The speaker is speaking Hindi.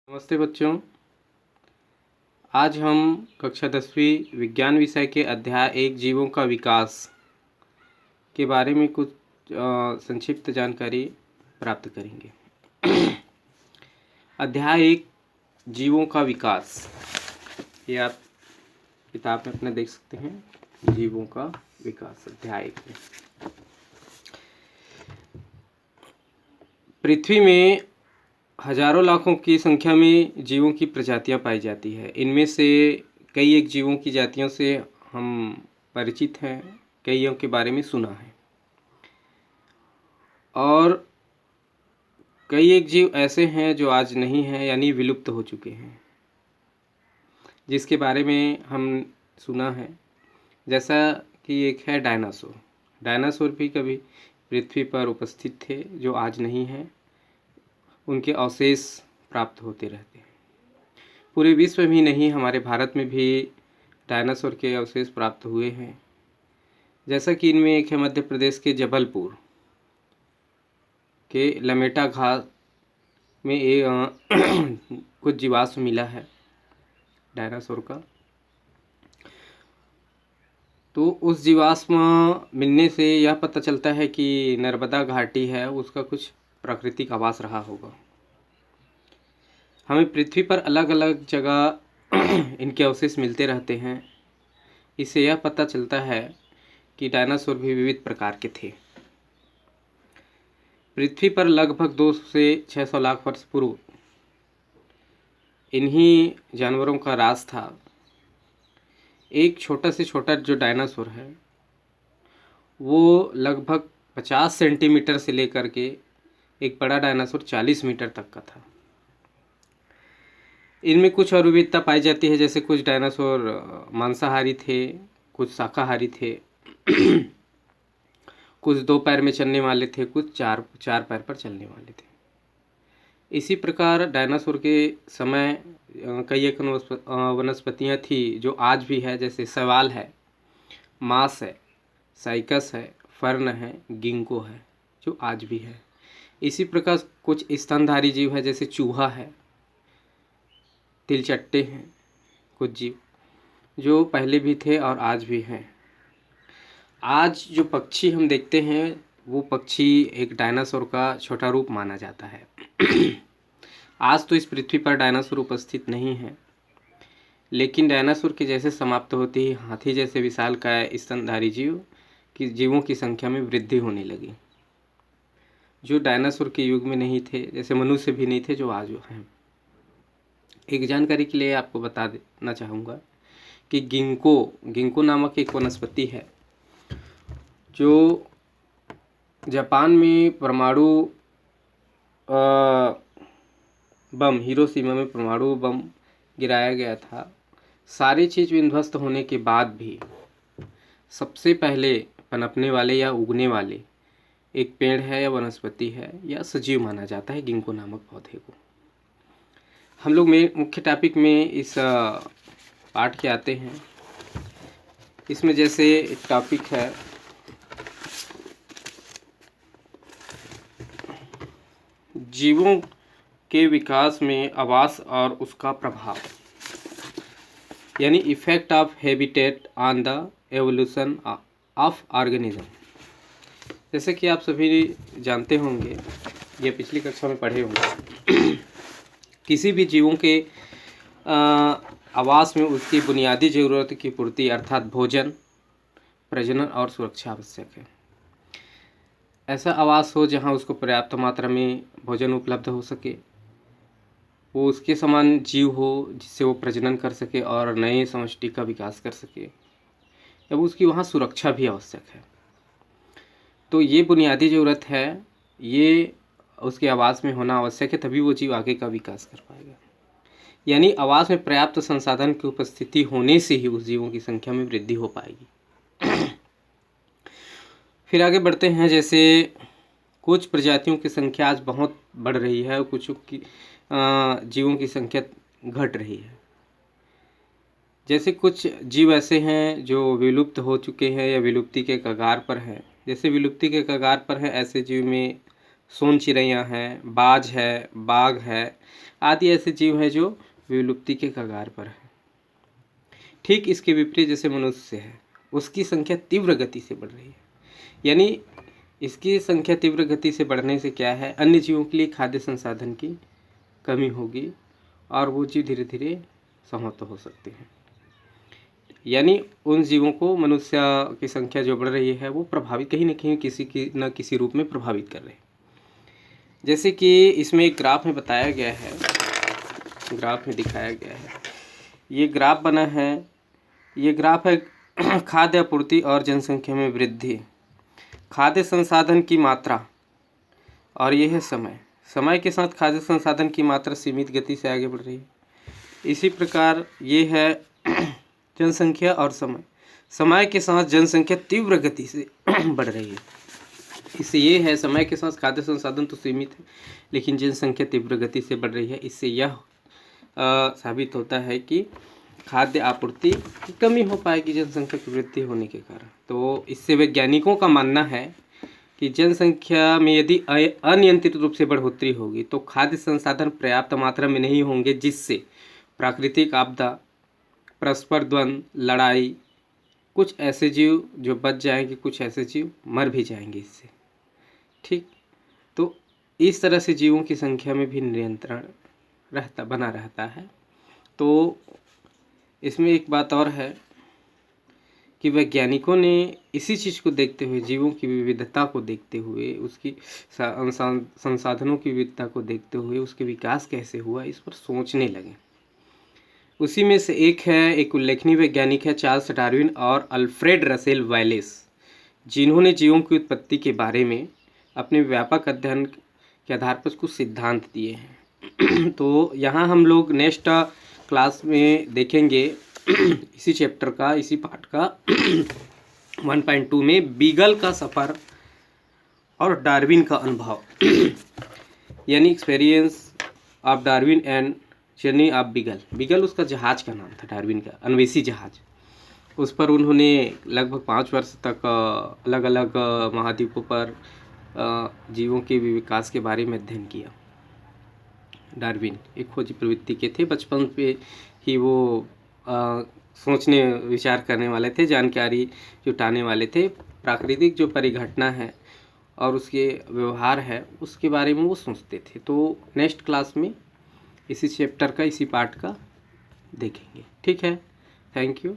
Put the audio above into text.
नमस्ते बच्चों। आज हम कक्षा 10वीं विज्ञान विषय के अध्याय 1 जीवों का विकास के बारे में कुछ संक्षिप्त जानकारी प्राप्त करेंगे। अध्याय 1 जीवों का विकास, ये आप किताब में अपने देख सकते हैं। जीवों का विकास अध्याय 1 में पृथ्वी में हजारों लाखों की संख्या में जीवों की प्रजातियां पाई जाती है। इनमें से कई एक जीवों की जातियों से हम परिचित हैं, कईयों के बारे में सुना है, और कई एक जीव ऐसे हैं जो आज नहीं हैं, यानी विलुप्त हो चुके हैं, जिसके बारे में हम सुना है। जैसा कि एक है डायनासोर। डायनासोर भी कभी पृथ्वी पर उपस्थित थे, जो आज नहीं हैं। उनके अवशेष प्राप्त होते रहते हैं। पूरे विश्व में ही नहीं, हमारे भारत में भी डायनासोर के अवशेष प्राप्त हुए हैं। जैसा कि इनमें एक है मध्य प्रदेश के जबलपुर के लमेटा घाट में एक कुछ जीवाश्म मिला है डायनासोर का। तो उस जीवाश्म मिलने से यह पता चलता है कि नर्मदा घाटी है, उसका कुछ प्राकृतिक आवास रहा होगा। हमें पृथ्वी पर अलग अलग जगह इनके अवशेष मिलते रहते हैं। इससे यह पता चलता है कि डायनासोर भी विविध प्रकार के थे। पृथ्वी पर लगभग 200 से 600 लाख वर्ष पूर्व इन्हीं जानवरों का राज था। एक छोटा से छोटा जो डायनासोर है वो लगभग 50 सेंटीमीटर से लेकर के एक बड़ा डायनासोर 40 मीटर तक का था। इनमें कुछ और विविधता पाई जाती है, जैसे कुछ डायनासोर मांसाहारी थे, कुछ शाकाहारी थे, कुछ 2 पैर में चलने वाले थे, कुछ चार पैर पर चलने वाले थे। इसी प्रकार डायनासोर के समय कई एक वनस्पतियाँ थी जो आज भी है, जैसे शैवाल है, मांस है, साइकस है, फर्न है, गिंको है, जो आज भी है। इसी प्रकार कुछ स्तनधारी जीव है, जैसे चूहा है, तिलचट्टे हैं, कुछ जीव जो पहले भी थे और आज भी हैं। आज जो पक्षी हम देखते हैं वो पक्षी एक डायनासोर का छोटा रूप माना जाता है। आज तो इस पृथ्वी पर डायनासोर उपस्थित नहीं है, लेकिन डायनासोर के जैसे समाप्त होते ही हाथी जैसे विशालकाय स्तनधारी जीवों की संख्या में वृद्धि होने लगी, जो डायनासोर के युग में नहीं थे, जैसे मनुष्य भी नहीं थे जो आज हैं। एक जानकारी के लिए आपको बता देना चाहूँगा कि गिंको नामक एक वनस्पति है जो जापान में परमाणु बम, हिरोशिमा में परमाणु बम गिराया गया था। सारी चीज़ विध्वस्त होने के बाद भी सबसे पहले पनपने वाले या उगने वाले एक पेड़ है या वनस्पति है या सजीव माना जाता है गिंको नामक पौधे को। हम लोग में मुख्य टॉपिक में इस पाठ के आते हैं। इसमें जैसे एक टॉपिक है जीवों के विकास में आवास और उसका प्रभाव, यानी effect of habitat on the evolution of organism. जैसे कि आप सभी जानते होंगे, ये पिछली कक्षा में पढ़े होंगे, किसी भी जीवों के आवास में उसकी बुनियादी ज़रूरत की पूर्ति अर्थात भोजन, प्रजनन और सुरक्षा आवश्यक है। ऐसा आवास हो जहां उसको पर्याप्त मात्रा में भोजन उपलब्ध हो सके, वो उसके समान जीव हो जिससे वो प्रजनन कर सके और नए समष्टि का विकास कर सके, जब उसकी वहाँ सुरक्षा भी आवश्यक है। तो ये बुनियादी ज़रूरत है, ये उसके आवास में होना आवश्यक है, तभी वो जीव आगे का विकास कर पाएगा। यानी आवास में पर्याप्त संसाधन की उपस्थिति होने से ही उस जीवों की संख्या में वृद्धि हो पाएगी। फिर आगे बढ़ते हैं। जैसे कुछ प्रजातियों की संख्या आज बहुत बढ़ रही है और कुछ की जीवों की संख्या घट रही है। जैसे कुछ जीव ऐसे हैं जो विलुप्त हो चुके हैं या विलुप्ति के कगार पर हैं। जैसे विलुप्ति के कगार पर है, ऐसे जीव में सोन चिड़ैया हैं, बाज है, बाघ है, आदि ऐसे जीव हैं जो विलुप्ति के कगार पर हैं। ठीक इसके विपरीत जैसे मनुष्य है, उसकी संख्या तीव्र गति से बढ़ रही है। यानी इसकी संख्या तीव्र गति से बढ़ने से क्या है, अन्य जीवों के लिए खाद्य संसाधन की कमी होगी और वो जीव धीरे धीरे समाप्त हो सकते हैं। यानी उन जीवों को मनुष्य की संख्या जो बढ़ रही है वो प्रभावित कहीं न कहीं किसी न किसी रूप में प्रभावित कर रहे हैं। जैसे कि इसमें एक ग्राफ में बताया गया है, ग्राफ में दिखाया गया है, ये ग्राफ बना है, ये ग्राफ है खाद्य आपूर्ति और जनसंख्या में वृद्धि, खाद्य संसाधन की मात्रा, और ये है समय। समय के साथ खाद्य संसाधन की मात्रा सीमित गति से आगे बढ़ रही है। इसी प्रकार ये है जनसंख्या और समय। समय के साथ जनसंख्या तीव्र गति से बढ़ रही है। इससे ये है, समय के साथ खाद्य संसाधन तो सीमित है लेकिन जनसंख्या तीव्र गति से बढ़ रही है। इससे यह साबित होता है कि खाद्य आपूर्ति की कमी हो पाएगी जनसंख्या की वृद्धि होने के कारण। तो इससे वैज्ञानिकों का मानना है कि जनसंख्या में यदि अनियंत्रित रूप से बढ़ोतरी होगी तो खाद्य संसाधन पर्याप्त मात्रा में नहीं होंगे, जिससे प्राकृतिक आपदा, परस्पर द्वंद्व, लड़ाई, कुछ ऐसे जीव जो बच जाएंगे, कुछ ऐसे जीव मर भी जाएंगे इससे। ठीक, तो इस तरह से जीवों की संख्या में भी नियंत्रण बना रहता है। तो इसमें एक बात और है कि वैज्ञानिकों ने इसी चीज़ को देखते हुए, जीवों की विविधता को देखते हुए, उसकी संसाधनों की विविधता को देखते हुए उसके विकास कैसे हुआ इस पर सोचने लगे। उसी में से एक उल्लेखनीय वैज्ञानिक है चार्ल्स डार्विन और अल्फ्रेड रसेल वैलेस, जिन्होंने जीवों की उत्पत्ति के बारे में अपने व्यापक अध्ययन के आधार पर कुछ सिद्धांत दिए हैं। तो यहाँ हम लोग नेक्स्ट क्लास में देखेंगे इसी चैप्टर का, इसी पार्ट का 1.2 में बीगल का सफ़र और डार्विन का अनुभव यानी experience of Darwin and journey of beagle. Beagle उसका जहाज़ का नाम था, डार्विन का अन्वेषी जहाज़। उस पर उन्होंने लगभग 5 वर्ष तक अलग अलग महाद्वीपों पर जीवों के विकास के बारे में अध्ययन किया। डार्विन एक खोजी प्रवृत्ति के थे, बचपन पे ही वो सोचने विचार करने वाले थे, जानकारी जुटाने वाले थे, प्राकृतिक जो परिघटना है और उसके व्यवहार है उसके बारे में वो सोचते थे। तो नेक्स्ट क्लास में इसी चैप्टर का, इसी पार्ट का देखेंगे। ठीक है, थैंक यू।